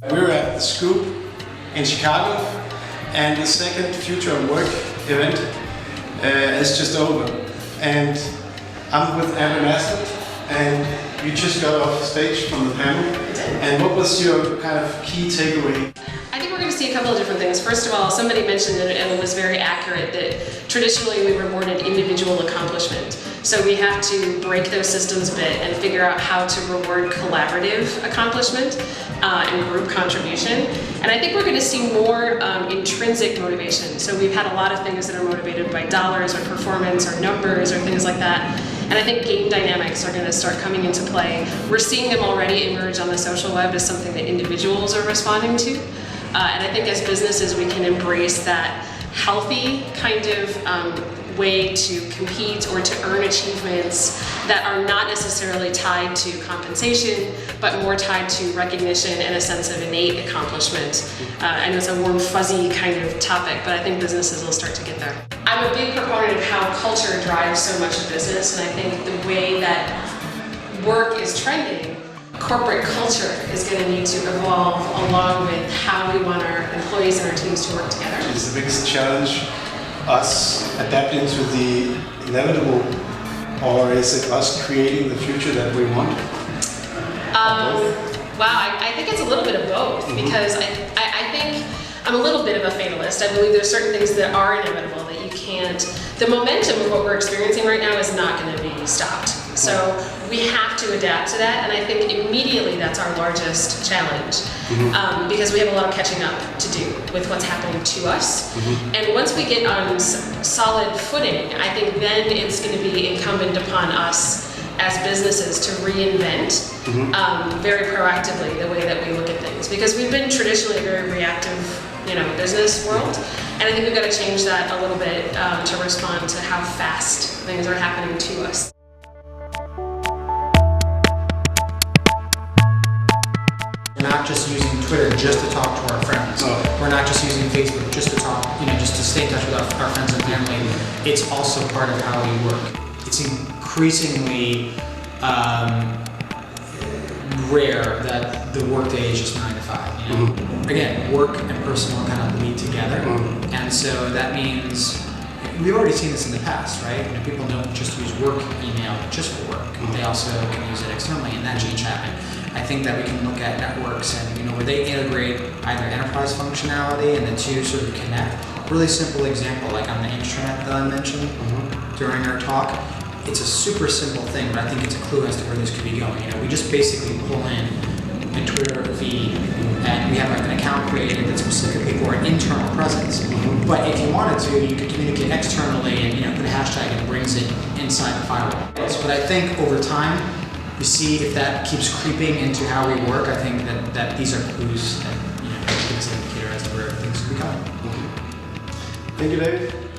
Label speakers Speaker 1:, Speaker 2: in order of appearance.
Speaker 1: We're at the Coop in Chicago, and the second Future of Work event is just over. And I'm with Naslund, and you just got off stage from the panel. And what was your kind of key takeaway?
Speaker 2: I think we're going to see a couple of different things. First of all, somebody mentioned it, and it was very accurate, that traditionally we rewarded individual accomplishment. So we have to break those systems a bit and figure out how to reward collaborative accomplishment and group contribution. And I think we're going to see more intrinsic motivation. So we've had a lot of things that are motivated by dollars or performance or numbers or things like that. And I think game dynamics are going to start coming into play. We're seeing them already emerge on the social web as something that individuals are responding to. And I think as businesses we can embrace that healthy kind of way to compete or to earn achievements that are not necessarily tied to compensation, but more tied to recognition and a sense of innate accomplishment. I know it's a warm, fuzzy kind of topic, but I think businesses will start to get there. I'm a big proponent of how culture drives so much of business, and I think the way that work is trending, corporate culture is going to need to evolve along with how we want our employees and our teams to work together.
Speaker 1: Is the biggest challenge us adapting to the inevitable, or is it us creating the future that we want?
Speaker 2: Wow, I think it's a little bit of both, because I think I'm a little bit of a fatalist. I believe there's certain things that are inevitable that you can't. The momentum of what we're experiencing right now is not going to be stopped. So we have to adapt to that, and I think immediately that's our largest challenge, because we have a lot of catching up to do with what's happening to us. And once we get on solid footing, I think then it's going to be incumbent upon us as businesses to reinvent very proactively the way that we look at things, because we've been traditionally a very reactive, business world, and I think we've got to change that a little bit to respond to how fast things are happening to us.
Speaker 3: We're not just using Twitter just to talk to our friends. We're not just using Facebook just to talk, just to stay in touch with our friends and family. It's also part of how we work. It's increasingly rare that the workday is just 9 to 5. Again, work and personal kind of lead together, and so that means we've already seen this in the past, right? People don't just use work email just for work. They also can use it externally, and that change happened. I think that we can look at networks and where they integrate either enterprise functionality and the two sort of connect. Really simple example, like on the intranet that I mentioned during our talk. It's a super simple thing, but I think it's a clue as to where this could be going. We just basically pull in a Twitter feed, and we have an account created that's specifically for an internal presence. But if you wanted to, you could communicate externally and put a hashtag and it brings it inside the firewall. But I think over time, we see if that keeps creeping into how we work. I think that these are clues that give us an indicator as to where things could be going.
Speaker 1: Thank you, Dave.